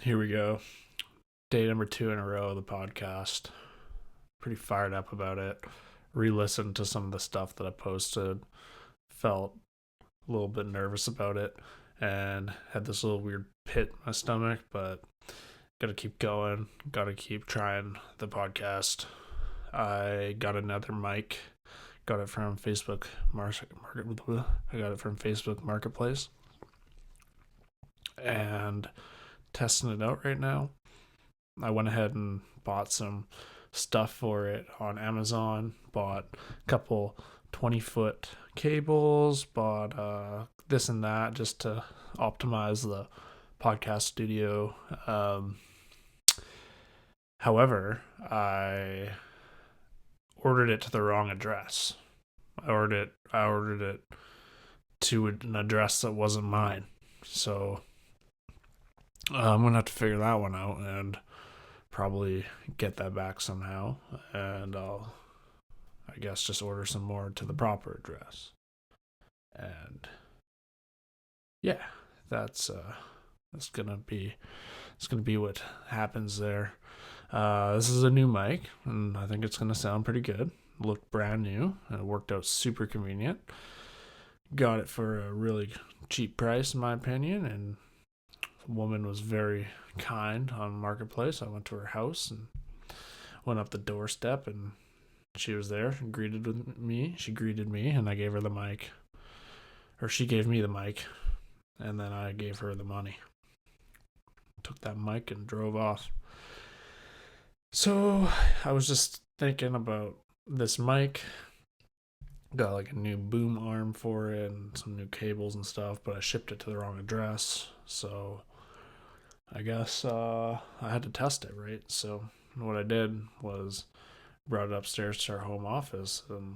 Here we go. Day number 2 in a row of the podcast. Pretty fired up about it. Re-listened to some of the stuff that I posted. Felt a little bit nervous about it and had this little weird pit in my stomach, but gotta keep going. Gotta keep trying the podcast. I got another mic. Got it from Facebook I got it from Facebook Marketplace and testing it out right now. I went ahead and bought some stuff for it on Amazon, bought a couple 20-foot cables, bought this and that just to optimize the podcast studio. However, I ordered it to the wrong address. I ordered it to an address that wasn't mine. So I'm gonna have to figure that one out and probably get that back somehow, and I guess just order some more to the proper address. And yeah, that's gonna be what happens there. This is a new mic, and I think it's gonna sound pretty good. Looked brand new, and it worked out super convenient. Got it for a really cheap price, in my opinion, and the woman was very kind on Marketplace. I went to her house and went up the doorstep, and she was there and greeted me, and I gave her the mic. Or she gave me the mic, and then I gave her the money. Took that mic and drove off. So I was just thinking about this mic. Got like a new boom arm for it and some new cables and stuff, but I shipped it to the wrong address. So I guess I had to test it, right? So what I did was brought it upstairs to our home office, and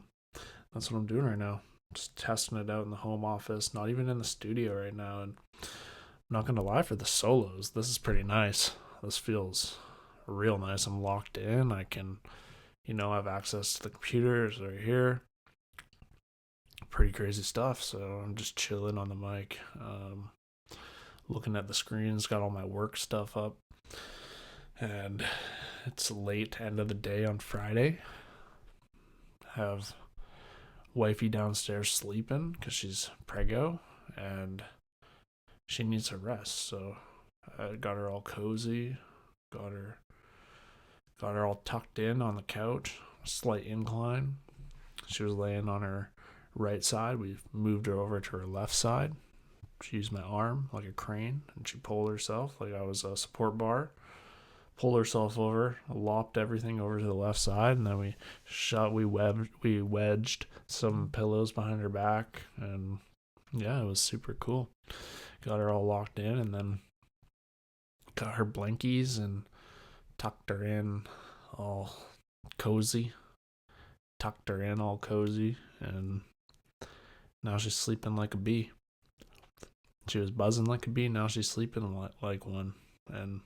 that's what I'm doing right now. Just testing it out in the home office, not even in the studio right now. And I'm not gonna lie, for the solos, this is pretty nice. This feels real nice. I'm locked in. I can, have access to the computers right here. Pretty crazy stuff. So I'm just chilling on the mic, looking at the screens, got all my work stuff up, and it's late end of the day on Friday. Have wifey downstairs sleeping because she's preggo and she needs a rest. So I got her all cozy, got her all tucked in on the couch, slight incline. She was laying on her right side. We moved her over to her left side. She used my arm like a crane, and she pulled herself like I was a support bar. Pulled herself over, lopped everything over to the left side, and then we wedged some pillows behind her back, and yeah, it was super cool. Got her all locked in, and then got her blankies and tucked her in all cozy. Tucked her in all cozy, and now she's sleeping like a bee. She was buzzing like a bee, now she's sleeping like one, and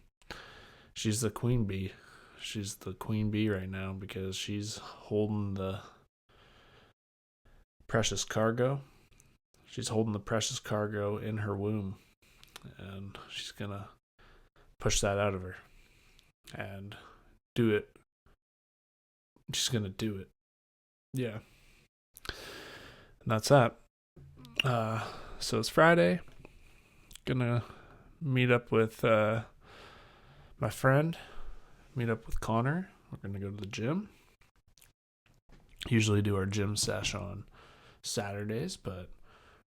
she's the queen bee. She's the queen bee right now because she's holding the precious cargo. She's holding the precious cargo in her womb, and she's gonna push that out of her and do it. She's gonna do it. Yeah. And that's that. So it's Friday. Gonna meet up with my friend, meet up with Connor. We're going to go to the gym. Usually do our gym sesh on Saturdays, but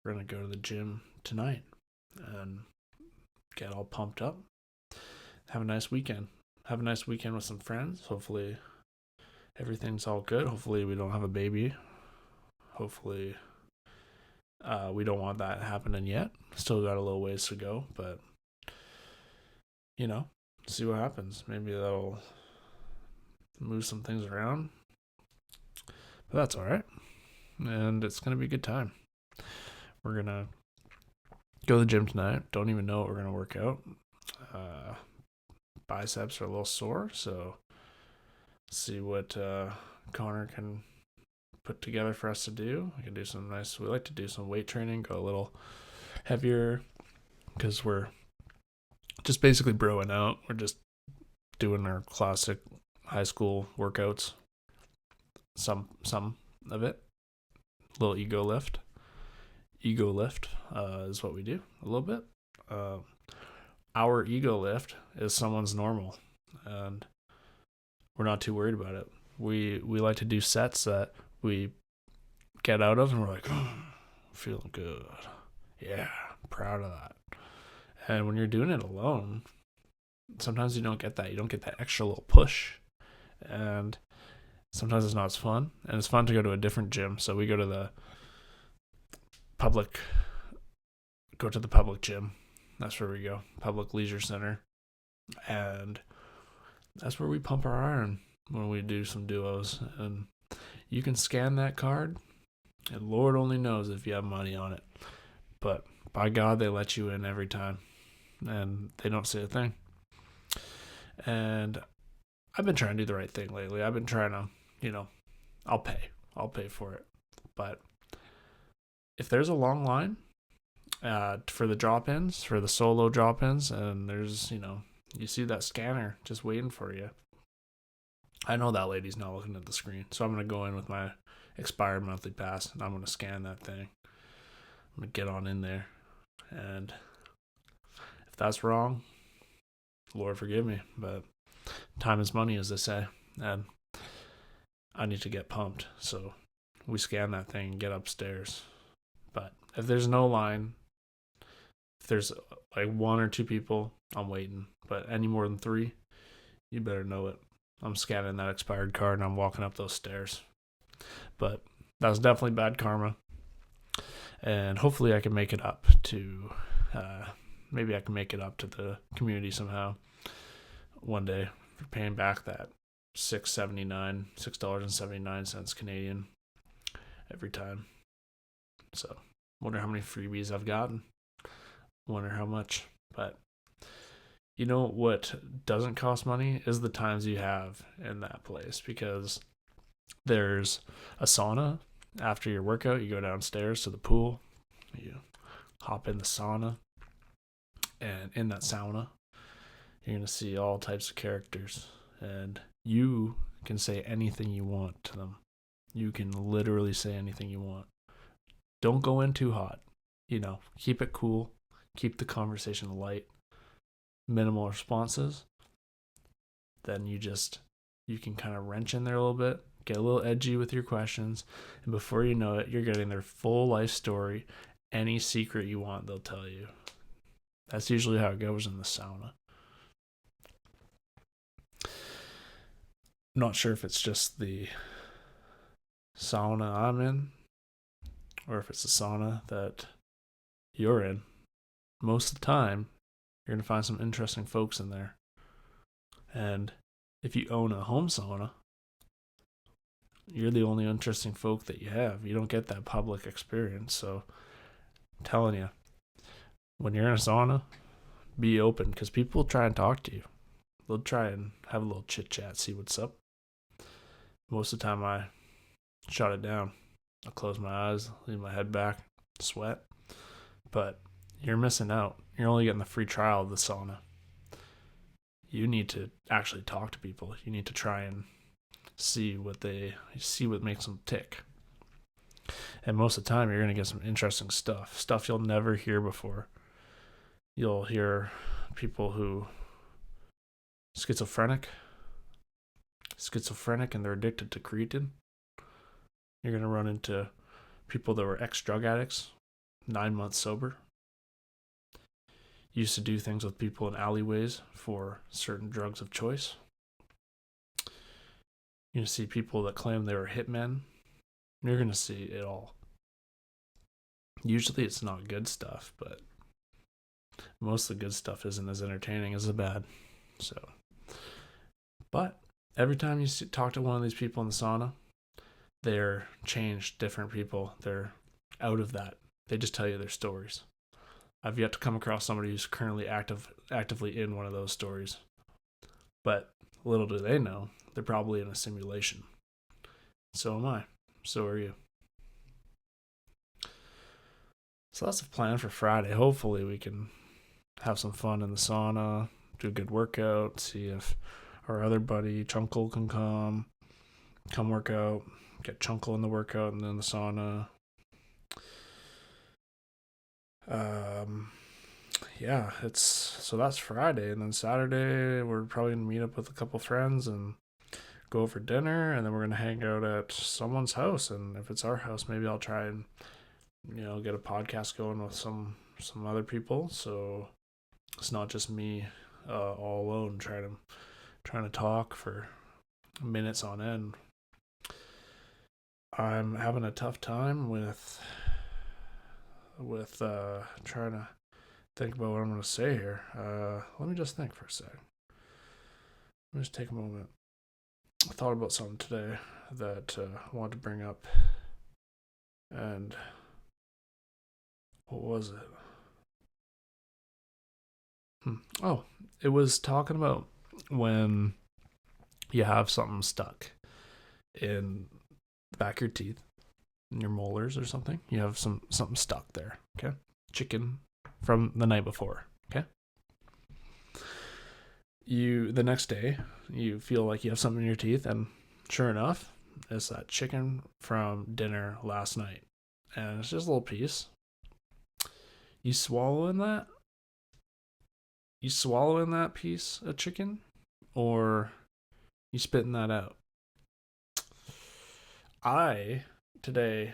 we're going to go to the gym tonight and get all pumped up. Have a nice weekend. Have a nice weekend with some friends. Hopefully everything's all good. Hopefully we don't have a baby. Hopefully we don't want that happening yet. Still got a little ways to go, but see what happens. Maybe that'll move some things around, but that's all right, and it's gonna be a good time. We're gonna go to the gym tonight. Don't even know what we're gonna work out. Biceps are a little sore, so see what Connor can put together for us to do. We like to do some weight training, go a little heavier, because we're just basically broing out. We're just doing our classic high school workouts. Some of it. Little ego lift. Ego lift is what we do a little bit. Our ego lift is someone's normal, and we're not too worried about it. We like to do sets that we get out of, and we're like, oh, feeling good. Yeah, proud of that. And when you're doing it alone, sometimes you don't get that. You don't get that extra little push, and sometimes it's not as fun. And it's fun to go to a different gym. So we go to the public gym. That's where we go, public leisure center, and that's where we pump our iron when we do some duos. And you can scan that card, and Lord only knows if you have money on it. But by God, they let you in every time, and they don't say a thing. And I've been trying to do the right thing lately. I've been trying to, I'll pay for it. But if there's a long line for the drop-ins, for the solo drop-ins, and there's, you see that scanner just waiting for you, I know that lady's not looking at the screen. So I'm going to go in with my expired monthly pass, and I'm going to scan that thing. I'm going to get on in there. And if that's wrong, Lord forgive me, but time is money, as they say, and I need to get pumped. So we scan that thing and get upstairs. But if there's no line, if there's like one or two people, I'm waiting. But any more than three, you better know it. I'm scanning that expired card and I'm walking up those stairs. But that was definitely bad karma. And hopefully I can make it up to, maybe I can make it up to the community somehow one day for paying back that $6.79 Canadian every time. So wonder how many freebies I've gotten. Wonder how much. But you know what doesn't cost money is the times you have in that place, because there's a sauna after your workout. You go downstairs to the pool, you hop in the sauna, and in that sauna you're going to see all types of characters, and you can say anything you want to them. You can literally say anything you want. Don't go in too hot. Keep it cool. Keep the conversation light. Minimal responses. Then you can kind of wrench in there a little bit, get a little edgy with your questions, and before you know it, you're getting their full life story. Any secret you want, they'll tell you. That's usually how it goes in the sauna. I'm not sure if it's just the sauna I'm in, or if it's the sauna that you're in. Most of the time, you're going to find some interesting folks in there. And if you own a home sauna, you're the only interesting folk that you have. You don't get that public experience. So I'm telling you, when you're in a sauna, be open, because people will try and talk to you. They'll try and have a little chit chat, see what's up. Most of the time I shut it down. I close my eyes, leave my head back, sweat. But you're missing out. You're only getting the free trial of the sauna. You need to actually talk to people. You need to try and see what makes them tick. And most of the time, you're going to get some interesting stuff you'll never hear before. You'll hear people who schizophrenic, and they're addicted to creatine. You're going to run into people that were ex-drug addicts, 9 months sober. Used to do things with people in alleyways for certain drugs of choice. You're going to see people that claim they were hitmen. You're going to see it all. Usually it's not good stuff, but most of the good stuff isn't as entertaining as the bad. But every time you talk to one of these people in the sauna, they're changed, different people. They're out of that. They just tell you their stories. I've yet to come across somebody who's currently actively in one of those stories. But little do they know, they're probably in a simulation. So am I. So are you. So that's the plan for Friday. Hopefully we can have some fun in the sauna, do a good workout, see if our other buddy Chunkle can come work out, get Chunkle in the workout and then the sauna. Yeah, so that's Friday, and then Saturday we're probably gonna meet up with a couple friends and go over dinner, and then we're gonna hang out at someone's house, and if it's our house, maybe I'll try and get a podcast going with some other people, so it's not just me all alone trying to talk for minutes on end. I'm having a tough time with trying to think about what I'm going to say here. Let me just think for a sec. Let me just take a moment. I thought about something today that I wanted to bring up. And what was it? Oh, it was talking about when you have something stuck in the back of your teeth, in your molars or something. You have something stuck there, okay? Chicken from the night before, okay? The next day, you feel like you have something in your teeth, and sure enough, it's that chicken from dinner last night. And it's just a little piece. You swallowing that piece of chicken, or you spitting that out? I today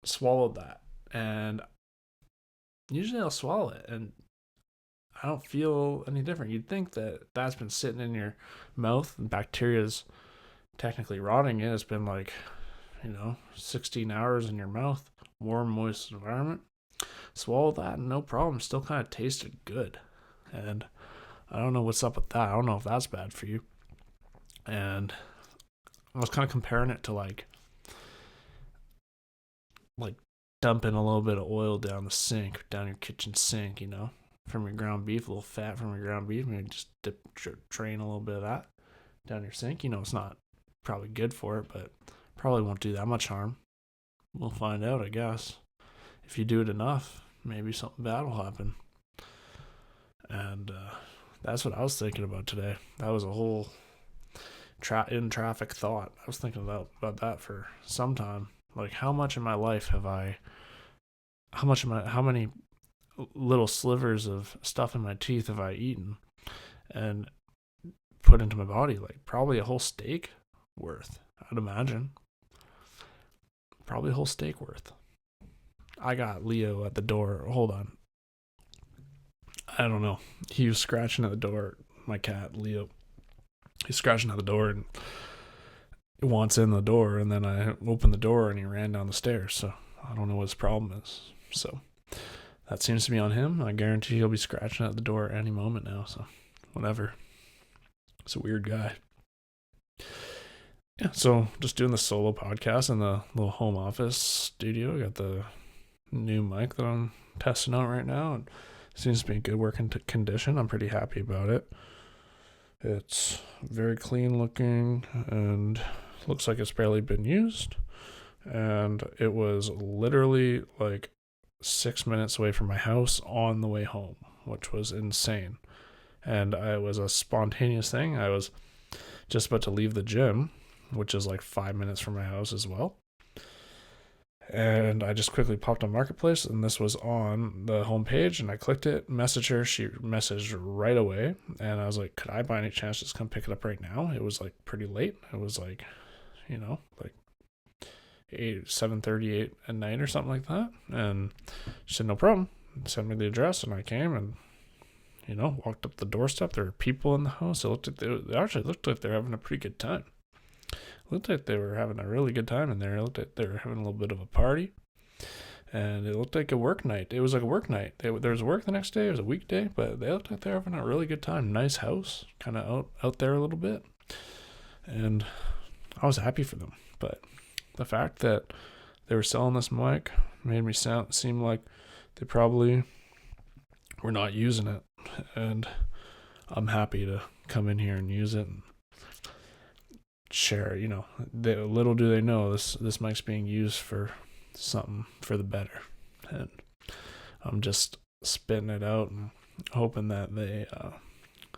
swallowed that, and usually I'll swallow it and I don't feel any different. You'd think that that's been sitting in your mouth and bacteria's technically rotting it. It's been 16 hours in your mouth, warm, moist environment. Swallow that, no problem. Still kind of tasted good. And I don't know what's up with that. I don't know if that's bad for you. And I was kind of comparing it to like dumping a little bit of oil down the sink, down your kitchen sink, from your ground beef, a little fat from your ground beef. Maybe just drain a little bit of that down your sink. It's not probably good for it, but probably won't do that much harm. We'll find out, I guess. If you do it enough, maybe something bad will happen. And that's what I was thinking about today. That was a whole in traffic thought. I was thinking about that for some time. Like, how much in my life how many little slivers of stuff in my teeth have I eaten and put into my body? Like, probably a whole steak worth, I'd imagine. Probably a whole steak worth. I got Leo at the door. Hold on. I don't know. He was scratching at the door. My cat, Leo. He's scratching at the door and he wants in the door. And then I opened the door and he ran down the stairs. So I don't know what his problem is. So that seems to be on him. I guarantee he'll be scratching at the door any moment now. So whatever. It's a weird guy. Yeah, so just doing the solo podcast in the little home office studio. I got the new mic that I'm testing out right now. And seems to be in good working condition. I'm pretty happy about it. It's very clean looking and looks like it's barely been used. And it was literally like 6 minutes away from my house on the way home, which was insane. And it was a spontaneous thing. I was just about to leave the gym, which is like 5 minutes from my house as well. And I just quickly popped on Marketplace, and this was on the homepage, and I clicked it, messaged her. She messaged right away, and I was like, could I by any chance just come pick it up right now? It was like pretty late. It was like, like 7:38 at night or something like that. And she said, no problem. Send me the address, and I came and, walked up the doorstep. There were people in the house. They actually looked like they were having a pretty good time. Looked like they were having a really good time in there. It looked like they were having a little bit of a party. And it looked like a work night. It was like a work night. There was work the next day. It was a weekday, but they looked like they were having a really good time. Nice house, kind of out there a little bit. And I was happy for them. But the fact that they were selling this mic made me seem like they probably were not using it. And I'm happy to come in here and use it and share. Little do they know this mic's being used for something for the better. And I'm just spitting it out and hoping that they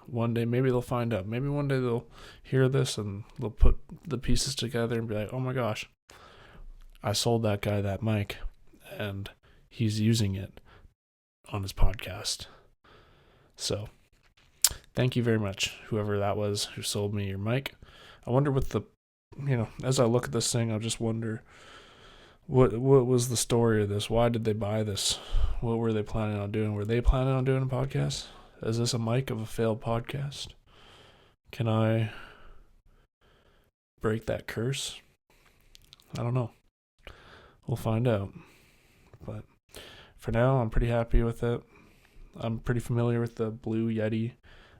one day maybe they'll find out. Maybe one day they'll hear this and they'll put the pieces together and be like, oh my gosh, I sold that guy that mic and he's using it on his podcast. So thank you very much, whoever that was who sold me your mic. I wonder what as I look at this thing, I just wonder what was the story of this? Why did they buy this? What were they planning on doing? Were they planning on doing a podcast? Is this a mic of a failed podcast? Can I break that curse? I don't know. We'll find out. But for now, I'm pretty happy with it. I'm pretty familiar with the Blue Yeti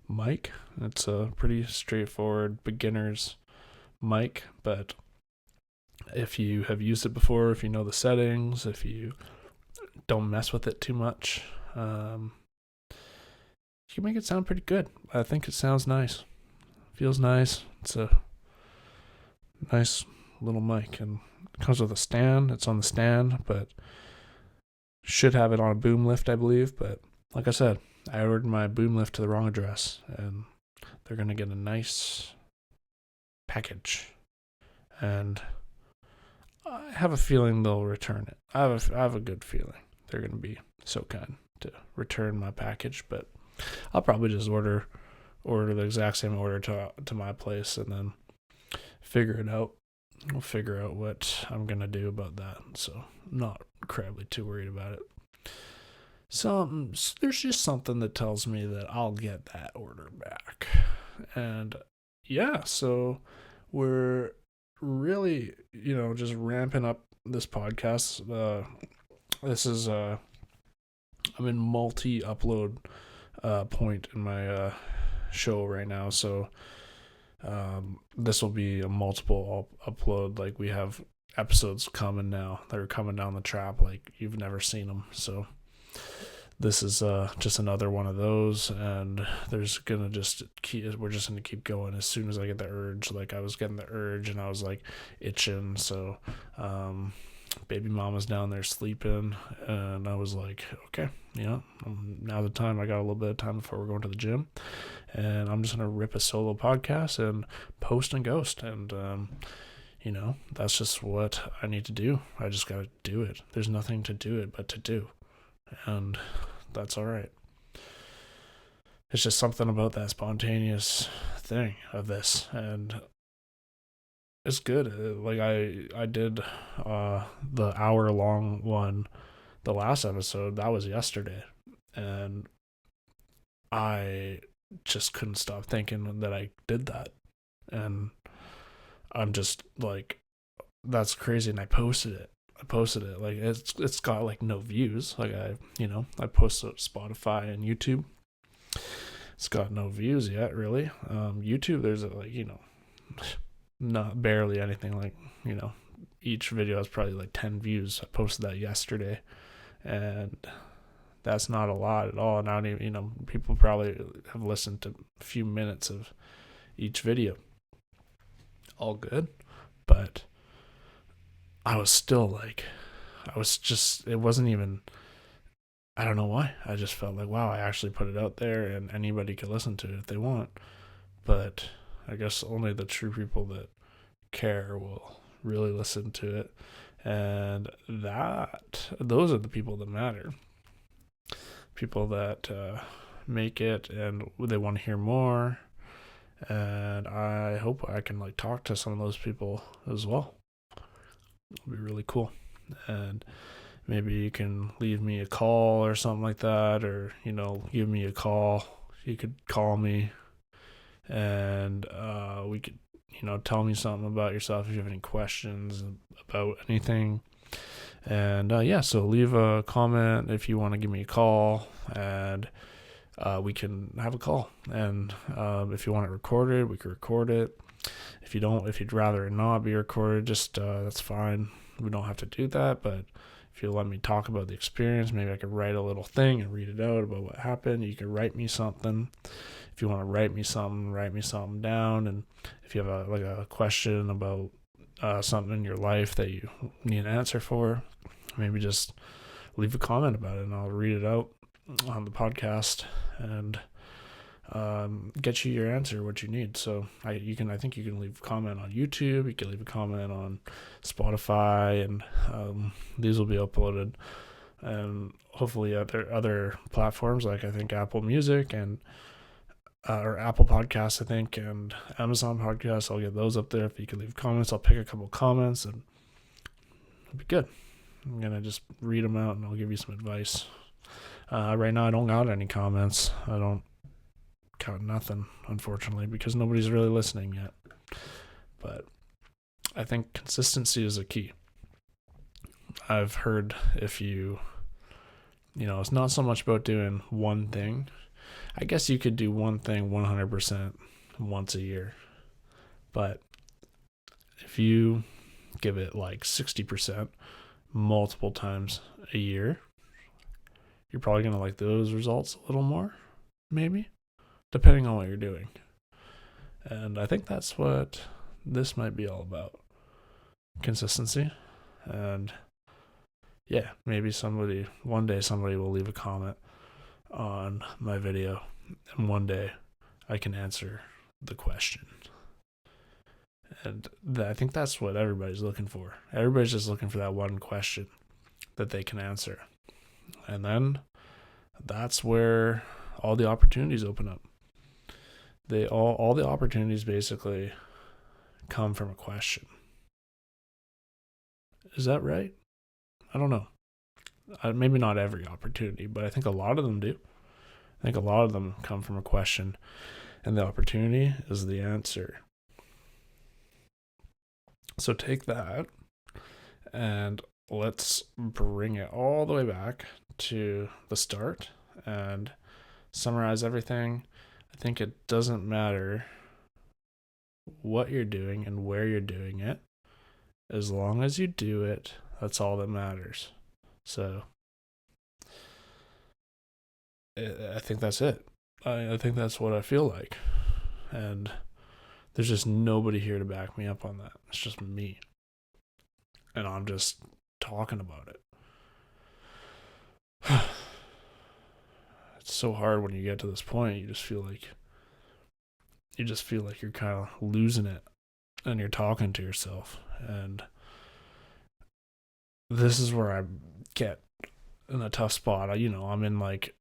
mic. It's a pretty straightforward beginner's mic, but if you have used it before, if you know the settings, if you don't mess with it too much, you can make it sound pretty good. I think it sounds nice. Feels nice. It's a nice little mic, and it comes with a stand. It's on the stand, but should have it on a boom lift, I believe. But like I said, I ordered my boom lift to the wrong address, and they're going to get a nice package. And I have a feeling they'll return it. I have a good feeling they're going to be so kind to return my package, but I'll probably just order the exact same order to my place and then figure it out. We'll figure out what I'm going to do about that. So I'm not incredibly too worried about it. There's just something that tells me that I'll get that order back. And yeah, so we're really, just ramping up this podcast. This is I'm in multi-upload point in my show right now, so this will be a multiple upload. Like, we have episodes coming now that are coming down the trap like you've never seen them. So this is just another one of those, and we're just gonna keep going as soon as I get the urge. Like, I was getting the urge and I was like itching, so baby mama's down there sleeping, and I was like, okay, now's the time. I got a little bit of time before we're going to the gym, and I'm just gonna rip a solo podcast and post and ghost, and that's just what I need to do. I just gotta do it. There's nothing to do it but to do, and that's all right. It's just something about that spontaneous thing of this, and it's good. Like, I did the hour-long one, the last episode. That was yesterday, and I just couldn't stop thinking that I did that, and I'm just like, that's crazy. And I posted it. Like, it's got like no views. Like, I posted it to Spotify and YouTube. It's got no views yet, really. YouTube, there's not barely anything. Like, each video has probably like 10 views. I posted that yesterday, and that's not a lot at all. And I don't even, people probably have listened to a few minutes of each video. All good, but I was still like, it wasn't even, I don't know why. I just felt like, wow, I actually put it out there and anybody can listen to it if they want. But I guess only the true people that care will really listen to it. And those are the people that matter. People that make it and they want to hear more. And I hope I can like talk to some of those people as well. It'll be really cool. And maybe you can leave me a call or something like that, or give me a call. You could call me, and we could tell me something about yourself if you have any questions about anything. And so leave a comment if you want to give me a call, and we can have a call. And if you want it recorded, we can record it. If you'd rather it not be recorded, just that's fine. We don't have to do that, but if you let me talk about the experience, maybe I could write a little thing and read it out about what happened. You could write me something. If you want to write me something down. And if you have a question about something in your life that you need an answer for, maybe just leave a comment about it and I'll read it out. on the podcast and get you your answer, what you need. So I think you can leave a comment on YouTube. You can leave a comment on Spotify, and these will be uploaded, and hopefully other platforms like I think Apple Music and or Apple Podcasts, I think, and Amazon Podcasts. I'll get those up there. If you can leave comments, I'll pick a couple comments, and it'll be good. I'm gonna just read them out, and I'll give you some advice. Right now, I don't got any comments. I don't got nothing, unfortunately, because nobody's really listening yet. But I think consistency is a key. I've heard if you it's not so much about doing one thing. I guess you could do one thing 100% once a year. But if you give it like 60% multiple times a year, you're probably going to like those results a little more, maybe, depending on what you're doing. And I think that's what this might be all about. Consistency. And yeah, maybe one day somebody will leave a comment on my video, and one day I can answer the question. And I think that's what everybody's looking for. Everybody's just looking for that one question that they can answer. And then that's where all the opportunities open up. All the opportunities basically come from a question. Is that right? I don't know. Maybe not every opportunity, but I think a lot of them do. I think a lot of them come from a question, and the opportunity is the answer. So take that, and let's bring it all the way back to the start and summarize everything. I think it doesn't matter what you're doing and where you're doing it. As long as you do it, that's all that matters. So I think that's it. I think that's what I feel like. And there's just nobody here to back me up on that. It's just me. And I'm just talking about it. It's so hard when you get to this point. You just feel like you're kind of losing it, and you're talking to yourself. And this is where I get in a tough spot. I'm in like,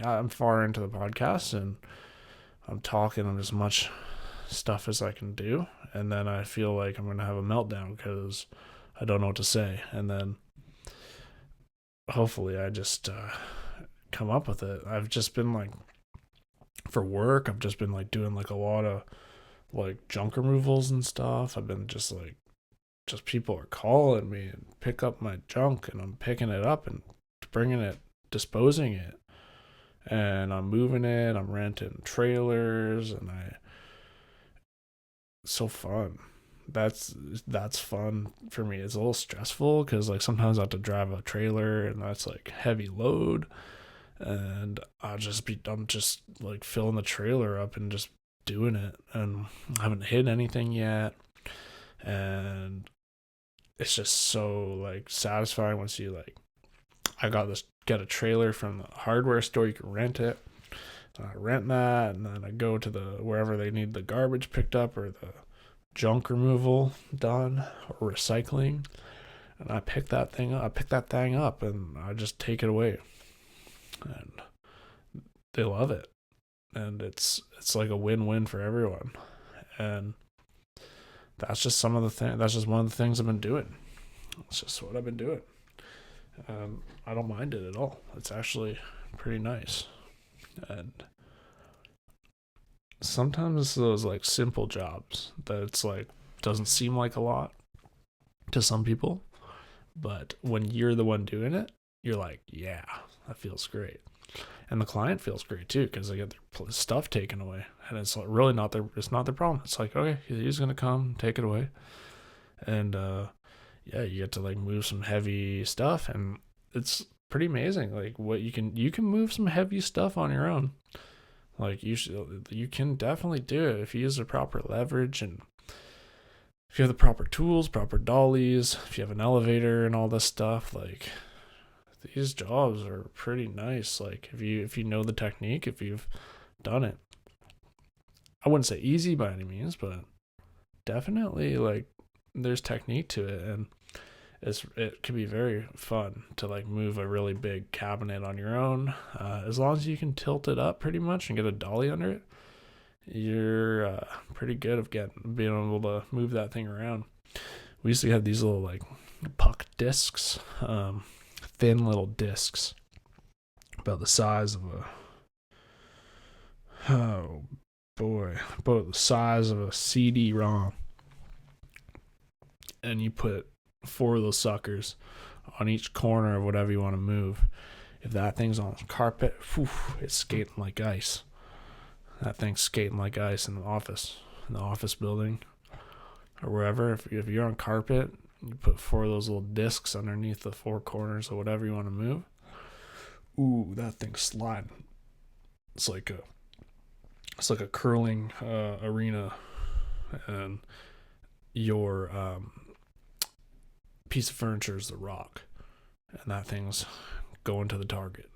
I'm far into the podcast, and I'm talking on as much stuff as I can do, and then I feel like I'm gonna have a meltdown because I don't know what to say. And then hopefully I just come up with it. I've just been like, for work, I've just been like doing like a lot of like junk removals and stuff. I've been just people are calling me and pick up my junk, and I'm picking it up and bringing it, disposing it, and I'm moving it. I'm renting trailers, and it's so fun. That's fun for me. It's a little stressful because like sometimes I have to drive a trailer, and that's like heavy load, and I'm just like filling the trailer up and just doing it, and I haven't hit anything yet. And it's just so like satisfying once you like, get a trailer from the hardware store, you can rent it. I rent that, and then I go to wherever they need the garbage picked up or the junk removal done or recycling, and I pick that thing up and I just take it away, and they love it, and it's like a win-win for everyone. And that's just one of the things I've been doing. It's just what I've been doing. I don't mind it at all. It's actually pretty nice. And sometimes it's those like simple jobs that it's like doesn't seem like a lot to some people, but when you're the one doing it, you're like, yeah, that feels great. And the client feels great too, because they get their stuff taken away, and it's really not their problem. It's like, okay, he's gonna come take it away, and yeah, you get to like move some heavy stuff, and it's pretty amazing. Like what you can move some heavy stuff on your own. Like you can definitely do it if you use the proper leverage, and if you have the proper tools, proper dollies, if you have an elevator and all this stuff. Like these jobs are pretty nice. Like if you know the technique, if you've done it, I wouldn't say easy by any means, but definitely like there's technique to it, and it can be very fun to like move a really big cabinet on your own. As long as you can tilt it up pretty much and get a dolly under it, you're pretty good of being able to move that thing around. We used to have these little like puck discs, thin little discs about the size of about the size of a CD-ROM, and you put 4 of those suckers on each corner of whatever you want to move. If that thing's on carpet, it's skating like ice. That thing's skating like ice in the office building, or wherever. If you're on carpet, you put 4 of those little discs underneath the 4 corners of whatever you want to move. Ooh, that thing's sliding. It's like a curling arena, and your piece of furniture is the rock, and that thing's going to the target.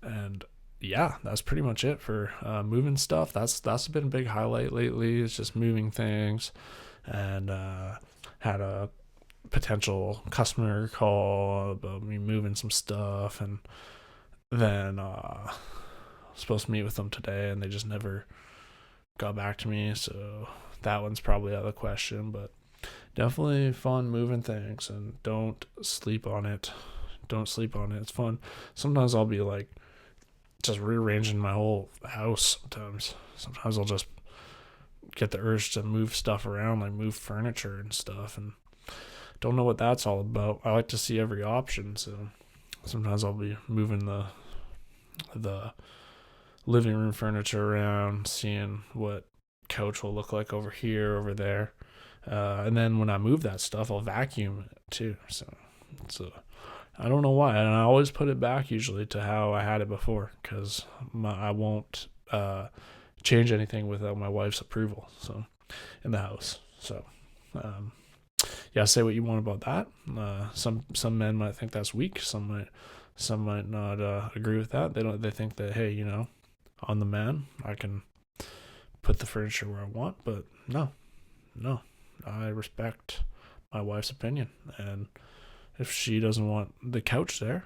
And yeah, that's pretty much it for moving stuff. That's been a big highlight lately. It's just moving things, and had a potential customer call about me moving some stuff, and then supposed to meet with them today, and they just never got back to me. So that one's probably out of the question, but definitely fun moving things, and don't sleep on it. It's fun. Sometimes I'll be like just rearranging my whole house. Sometimes I'll just get the urge to move stuff around, like move furniture and stuff, and don't know what that's all about. I like to see every option, so sometimes I'll be moving the living room furniture around, seeing what couch will look like over here, over there. And then when I move that stuff, I'll vacuum it too. So I don't know why. And I always put it back usually to how I had it before, because I won't change anything without my wife's approval. So in the house. So yeah, say what you want about that. Some men might think that's weak. Some might not agree with that. They think that, hey, on the man, I can put the furniture where I want. But no, I respect my wife's opinion, and if she doesn't want the couch there,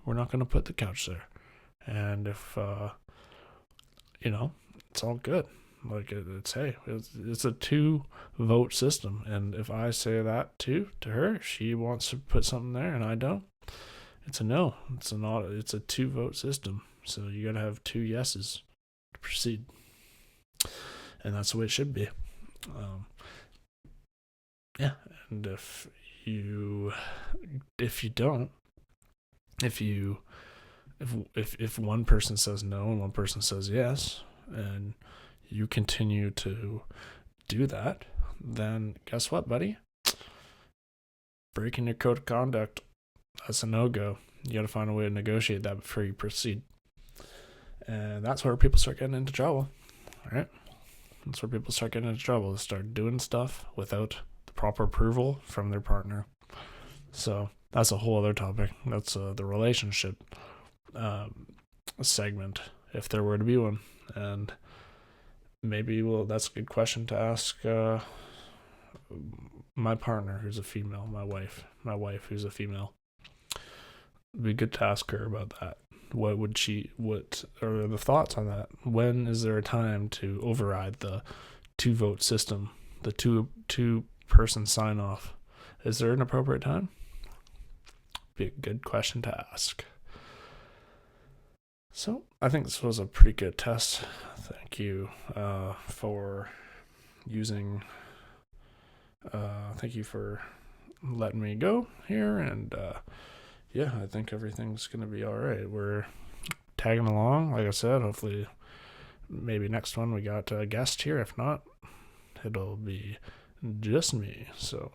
we're not going to put the couch there. And if it's all good. Like it's a 2-vote system, and if I say that to her, she wants to put something there and I don't, it's a no. It's a 2-vote system. So you gotta have 2 yeses to proceed, and that's the way it should be. Yeah, and if one person says no and one person says yes, and you continue to do that, then guess what, buddy? Breaking your code of conduct, that's a no-go. You got to find a way to negotiate that before you proceed. And that's where people start getting into trouble, right? That's where people start getting into trouble. They start doing stuff without the proper approval from their partner. So that's a whole other topic. That's the relationship segment, if there were to be one. And maybe, that's a good question to ask my partner, who's a female, my wife who's a female. It'd be good to ask her about that. What are the thoughts on that? When is there a time to override the 2-vote system, the two person sign off? Is there an appropriate time? Be a good question to ask. So I think this was a pretty good test. Thank you for using. Thank you for letting me go here, and yeah, I think everything's gonna be all right. We're tagging along, like I said. Hopefully, maybe next one we got a guest here. If not, it'll be just me. So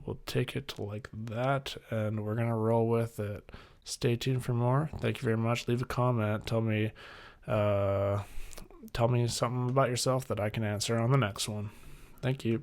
we'll take it like that, and we're gonna roll with it. Stay tuned for more. Thank you very much. Leave a comment. Tell me something about yourself that I can answer on the next one. Thank you.